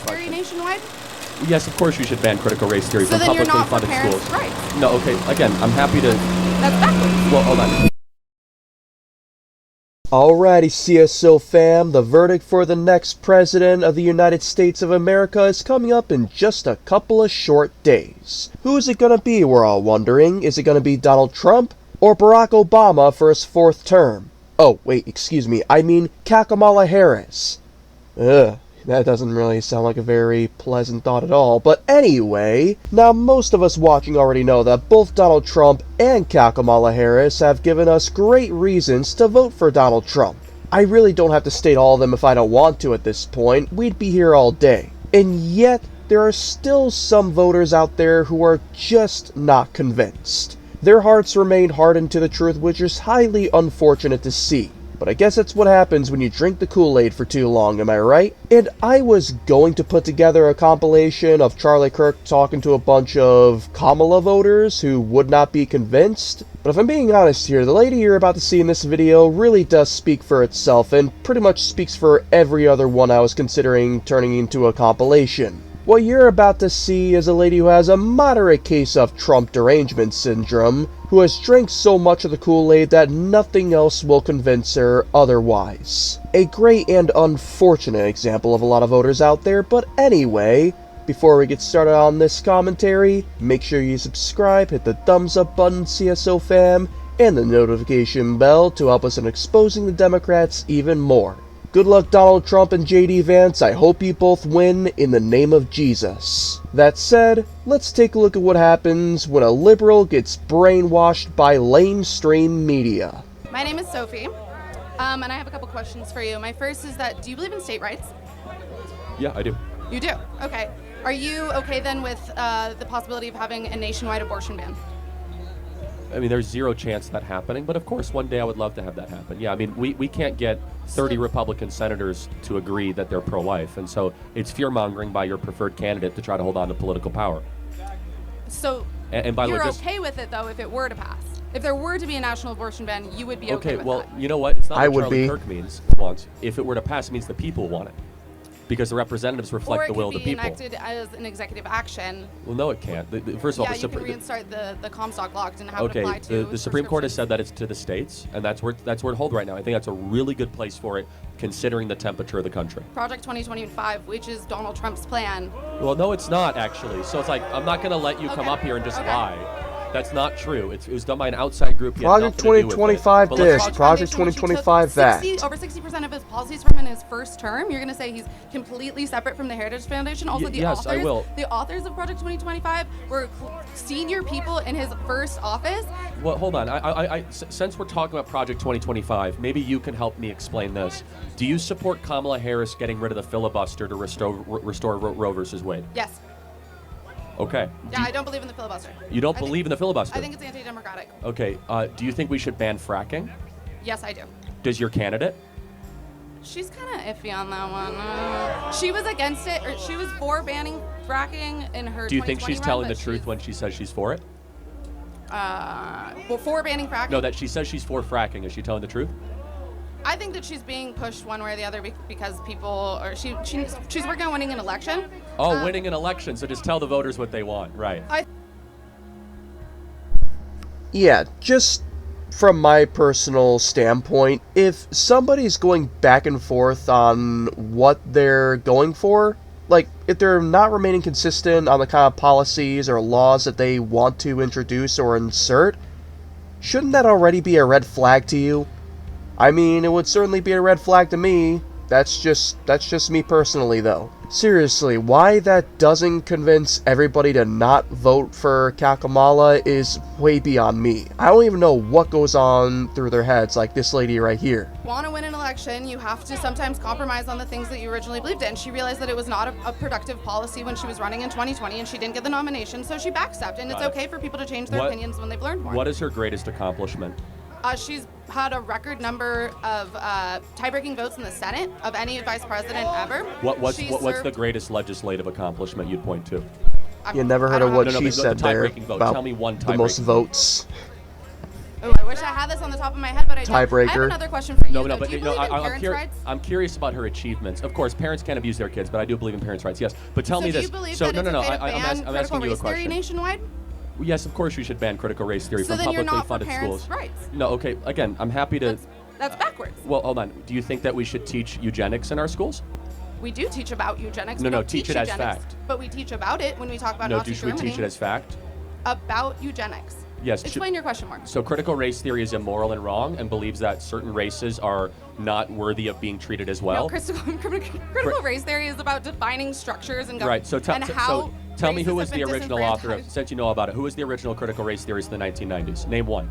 theory nationwide? Yes, of course you should ban critical race theory from publicly funded schools. Right. No, okay, again, I'm happy to... That's backwards. Well, hold on. Alrighty, CSO fam, the verdict for the next president of the United States of America is coming up in just a couple of short days. Who is it gonna be, we're all wondering? Is it gonna be Donald Trump or Barack Obama for his 4th term? Oh, wait, excuse me, I mean Kamala Harris. Ugh. That doesn't really sound like a very pleasant thought at all. But anyway, now most of us watching already know that both Donald Trump and Kamala Harris have given us great reasons to vote for Donald Trump. I really don't have to state all of them if I don't want to at this point. We'd be here all day. And yet, there are still some voters out there who are just not convinced. Their hearts remain hardened to the truth, which is highly unfortunate to see. But I guess that's what happens when you drink the Kool-Aid for too long, am I right? And I was going to put together a compilation of Charlie Kirk talking to a bunch of Kamala voters who would not be convinced. But if I'm being honest here, the lady you're about to see in this video really does speak for itself and pretty much speaks for every other one I was considering turning into a compilation. What you're about to see is a lady who has a moderate case of Trump derangement syndrome, who has drank so much of the Kool-Aid that nothing else will convince her otherwise. A great and unfortunate example of a lot of voters out there, but anyway, before we get started on this commentary, make sure you subscribe, hit the thumbs up button, CSO fam, and the notification bell to help us in exposing the Democrats even more. Good luck, Donald Trump and JD Vance. I hope you both win in the name of Jesus. That said, let's take a look at what happens when a liberal gets brainwashed by lamestream media. My name is Sophie, and I have a couple questions for you. My first is that, do you believe in state rights? Yeah, I do. You do? Okay. Are you okay then with the possibility of having a nationwide abortion ban? I mean, there's zero chance of that happening, but of course one day I would love to have that happen. Yeah, I mean, we can't get 30 Republican senators to agree that they're pro-life, and so it's fear-mongering by your preferred candidate to try to hold on to political power. So and by the way, you're okay with it, though, if it were to pass? If there were to be a national abortion ban, you would be okay with well, that? you know what? It's not I what would Charlie be. Kirk wants. If it were to pass, it means the people want it. Because the representatives reflect the will of the people. Or it could be enacted as an executive action. Well, no, it can't. First of all, you can reinstate the Comstock law and have it apply to the Supreme Court has said that it's to the states, and that's where it holds right now. I think that's a really good place for it, considering the temperature of the country. Project 2025, which is Donald Trump's plan. Well, no, it's not, actually. So it's like, I'm not going to let you come up here and just lie. That's not true. It was done by an outside group. Project 2025 this, Project 2025 that. Over 60% of his policies from in his first term. You're going to say he's completely separate from the Heritage Foundation. Also, yes, I will. The authors of Project 2025 were senior people in his first office. Well, hold on. Since we're talking about Project 2025, maybe you can help me explain this. Do you support Kamala Harris getting rid of the filibuster to restore Roe versus Wade? Yes. Okay. Yeah, I don't believe in the filibuster. You don't believe in the filibuster? I think it's anti-democratic. Okay. Do you think we should ban fracking? Yes, I do. Does your candidate? She's kind of iffy on that one. She was against it, or she was for banning fracking in her. Do you think she's telling the truth when she says she's for it? Well, for banning fracking. No, that she says she's for fracking. Is she telling the truth? I think that she's being pushed one way or the other because people, or she's working on winning an election. Oh, winning an election. So just tell the voters what they want, right? Yeah, just from my personal standpoint, if somebody's going back and forth on what they're going for, like, if they're not remaining consistent on the kind of policies or laws that they want to introduce or insert, shouldn't that already be a red flag to you? I mean, it would certainly be a red flag to me. That's just me personally, though. Seriously, why that doesn't convince everybody to not vote for Kamala is way beyond me. I don't even know what goes on through their heads, like this lady right here. Want to win an election, you have to sometimes compromise on the things that you originally believed in. She realized that it was not a productive policy when she was running in 2020, and she didn't get the nomination, so she backstepped. And it's okay for people to change their opinions when they've learned more. What is her greatest accomplishment? She's had a record number of tie-breaking votes in the Senate of any vice president ever. What's the greatest legislative accomplishment you'd point to? You never heard of what she said there vote. about Tell me one the most votes. Oh, I wish I had this on the top of my head, but I don't. I have Tiebreaker. another question for you. No, though. but Do you believe in parents' rights? I'm curious about her achievements. Of course, parents can't abuse their kids, but I do believe in parents' rights. Yes, but tell me do this. you believe So that it's okay to ban I'm critical asking you a race theory question. nationwide? Yes, of course, we should ban critical race theory So from then you're publicly not for funded parents' schools. rights. No, okay. Again, I'm happy to. That's backwards. Well, hold on. Do you think that we should teach eugenics in our schools? We do teach about eugenics. No, We don't teach it as eugenics, fact. But we teach about it when we talk about No, Nazi should we Germany. teach it as fact? About eugenics. Yes. Explain your question more. So critical race theory is immoral and wrong and believes that certain races are not worthy of being treated as well. No, critical race theory is about defining structures and Right. So, and how tell me who was races the have been original author of, disenfranchised. since you know about it, who was the original critical race theorist in the 1990s? Name one.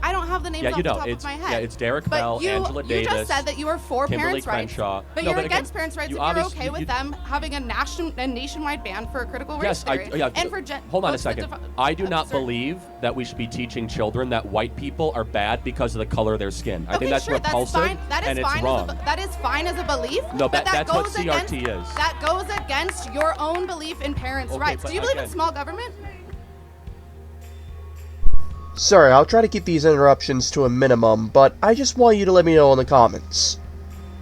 I don't have the names Yeah, off you the don't. top It's of my head. yeah, it's Derek But Bell, Angela you Davis. just said that you were for Kimberly parents' rights, Crenshaw. but No, you're but again, against parents' rights you if you're obviously- okay with them having a nationwide ban for critical race Yes, theory. yeah. And for hold on a folks that second. I do not believe that we should be teaching children that white people are bad because of the color of their skin. I think that's sure, repulsive that's fine. That is and fine it's wrong. that is fine as a belief. No, but that that's what goes CRT against, is. That goes against your own belief in parents' Okay, rights. but Do you believe in again- small government? Sorry, I'll try to keep these interruptions to a minimum, but I just want you to let me know in the comments.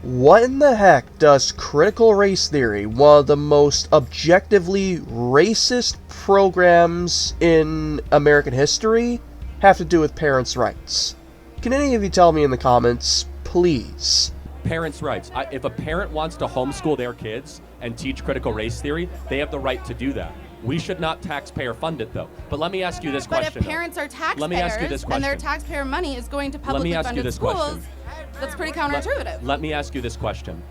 What in the heck does critical race theory, one of the most objectively racist programs in American history, have to do with parents' rights? Can any of you tell me in the comments, please? Parents' rights. If a parent wants to homeschool their kids and teach critical race theory, they have the right to do that. We should not taxpayer fund it, though. But let me ask you this question. But if parents are taxpayers Let me ask you this and their question. taxpayer money is going to Let publicly me ask you funded this schools, question. that's pretty counterintuitive. Let me ask you this question.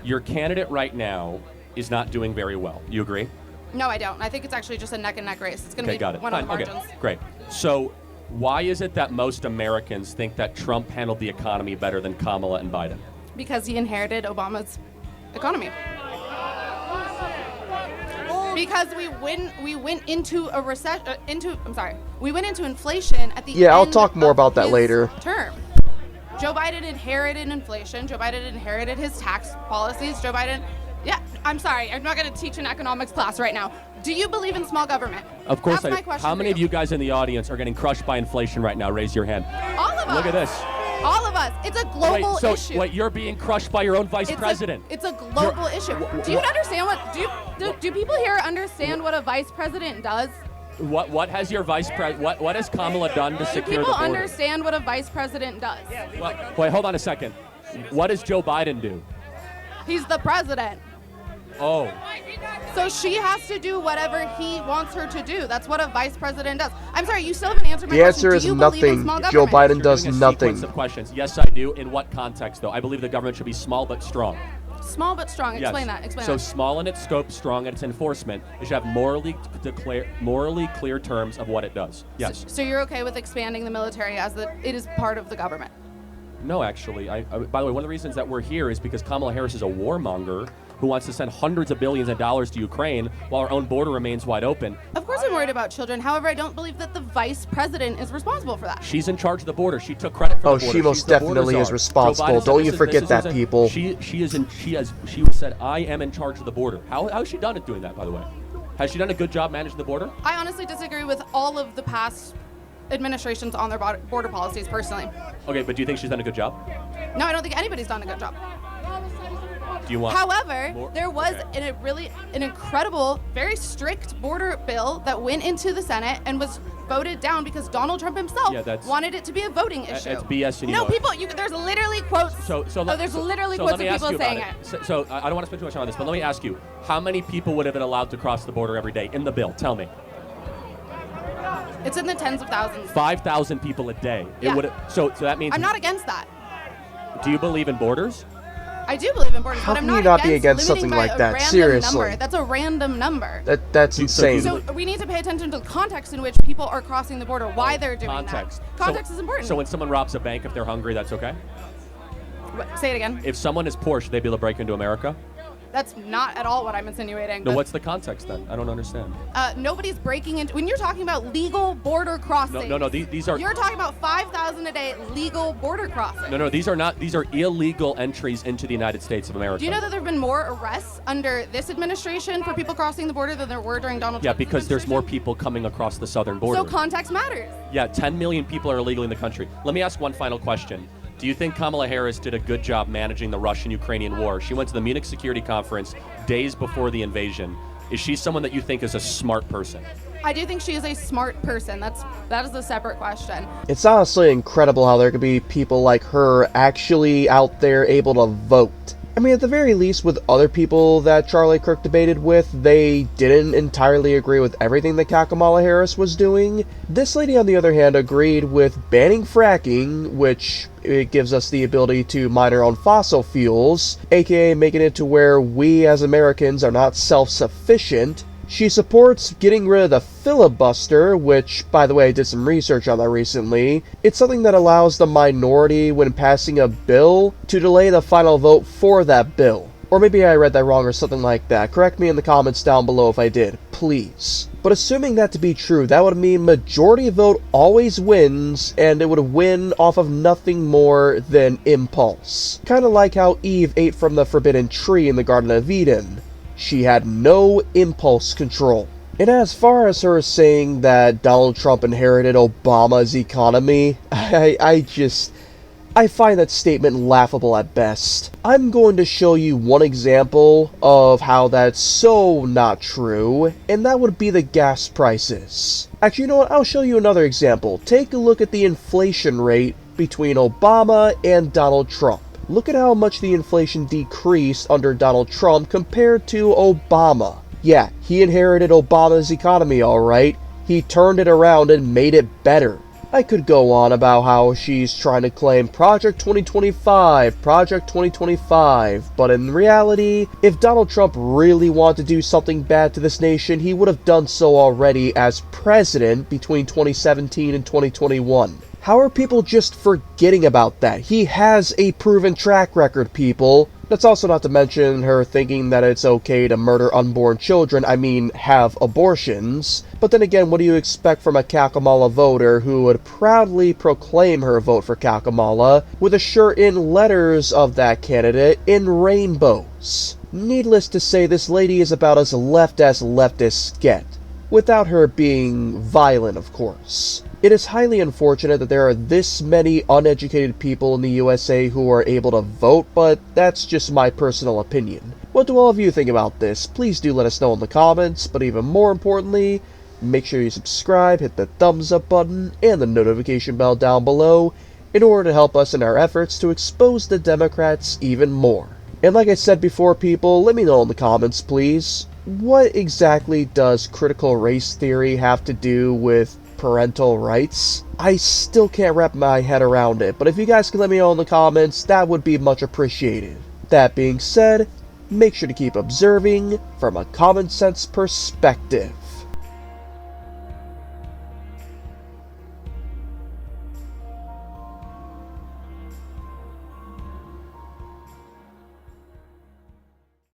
Your candidate right now is not doing very well. You agree? No, I don't. I think it's actually just a neck and neck race. It's going to Okay, be got it. one on the Fine. margins. Okay, great. So why is it that most Americans think that Trump handled the economy better than Kamala and Biden? Because he inherited Obama's economy. Because we went into a recession. We went into inflation at the end. Yeah, I'll talk more of about that his later. Term. Joe Biden inherited inflation. Joe Biden inherited his tax policies. Joe Biden. Yeah, I'm sorry. I'm not going to teach an economics class right now. Do you believe in small government? Of course That's I my do. question How for many of you guys in the audience are getting crushed by inflation right now? Raise your hand. All of us. Look at this. All of us. It's a global issue. Wait, you're being crushed by your own vice president. It's a global issue. Do you understand what? Do people here understand what a vice president does? What has your vice president? What has Kamala done to Do secure the people border? understand what a vice president does? Wait, hold on a second. What does Joe Biden do? He's the president. Oh. So she has to do whatever he wants her to do. That's what a vice president does. I'm sorry, you still haven't answered my The question. answer Do is you believe in nothing. small Joe government? Biden does You're doing a nothing. sequence of questions. Yes, I do. In what context, though? I believe the government should be small but strong. Small but strong. Explain Yes. that. Explain So that. small in its scope, strong in its enforcement. It should have morally clear terms of what it does. Yes. So you're okay with expanding the military as it is part of the government? No, actually. By the way, one of the reasons that we're here is because Kamala Harris is a warmonger who wants to send hundreds of billions of dollars to Ukraine while our own border remains wide open. Of course I'm worried about children. However, I don't believe that the vice president is responsible for that. She's in charge of the border. She took credit for Oh, the border. she most She's the border definitely is czar. responsible. Joe Biden said Don't you this is- forget this that, is- people. She was said, I am in charge of the border. How has she done it doing that, by the way? Has she done a good job managing the border? I honestly disagree with all of the past administrations on their border policies personally. Okay, but do you think she's done a good job? No, I don't think anybody's done a good job. Do you want However, more? there was Okay. an incredible, very strict border bill that went into the Senate and was voted down because Donald Trump himself Yeah, that's- wanted it to be a voting issue. It's BS and you No, know it. people, there's literally quotes. There's literally quotes let me of ask people you saying about it. So I don't want to spend too much time on this, but let me ask you, how many people would have been allowed to cross the border every day in the bill? Tell me. It's in the tens of thousands. 5,000 people a day. Yeah. It would. So that means. I'm not against that. Do you believe in borders? I do believe in borders, How but I'm can you not not be against limiting something by like a that? random Seriously. number. That's a random number. That's insane. So we need to pay attention to the context in which people are crossing the border, why they're doing Context. that. Context is important. So when someone robs a bank, if they're hungry, that's okay? Say it again. If someone is poor, should they be able to break into America? That's not at all what I'm insinuating. No, what's the context then? I don't understand. Nobody's breaking into. When you're talking about legal border crossings. No. These are. You're talking about 5,000 a day legal border crossings. No. These are not. These are illegal entries into the United States of America. Do you know that there have been more arrests under this administration for people crossing the border than there were during Donald Trump's Yeah, because there's more administration? people coming across the southern border. So context matters. Yeah, 10 million people are illegally in the country. Let me ask one final question. Do you think Kamala Harris did a good job managing the Russian-Ukrainian war? She went to the Munich Security Conference days before the invasion. Is she someone that you think is a smart person? I do think she is a smart person. That is a separate question. It's honestly incredible how there could be people like her actually out there able to vote. I mean, at the very least, with other people that Charlie Kirk debated with, they didn't entirely agree with everything that Kamala Harris was doing. This lady, on the other hand, agreed with banning fracking, which it gives us the ability to mine our own fossil fuels, aka making it to where we as Americans are not self-sufficient. She supports getting rid of the filibuster, which, by the way, I did some research on that recently. It's something that allows the minority, when passing a bill, to delay the final vote for that bill. Or maybe I read that wrong or something like that. Correct me in the comments down below if I did, please. But assuming that to be true, that would mean majority vote always wins, and it would win off of nothing more than impulse. Kinda like how Eve ate from the forbidden tree in the Garden of Eden. She had no impulse control. And as far as her saying that Donald Trump inherited Obama's economy, I find that statement laughable at best. I'm going to show you one example of how that's so not true, and that would be the gas prices. Actually, you know what? I'll show you another example. Take a look at the inflation rate between Obama and Donald Trump. Look at how much the inflation decreased under Donald Trump compared to Obama. Yeah, he inherited Obama's economy, alright. He turned it around and made it better. I could go on about how she's trying to claim Project 2025, but in reality, if Donald Trump really wanted to do something bad to this nation, he would have done so already as president between 2017 and 2021. How are people just forgetting about that? He has a proven track record, people. That's also not to mention her thinking that it's okay to murder unborn children, I mean, have abortions. But then again, what do you expect from a Kamala voter who would proudly proclaim her vote for Kamala with a shirt in letters of that candidate in rainbows? Needless to say, this lady is about as leftists get, without her being violent, of course. It is highly unfortunate that there are this many uneducated people in the USA who are able to vote, but that's just my personal opinion. What do all of you think about this? Please do let us know in the comments, but even more importantly, make sure you subscribe, hit the thumbs up button, and the notification bell down below in order to help us in our efforts to expose the Democrats even more. And like I said before, people, let me know in the comments, please. What exactly does critical race theory have to do with parental rights? I still can't wrap my head around it, but if you guys can let me know in the comments, that would be much appreciated. That being said, make sure to keep observing from a common sense perspective.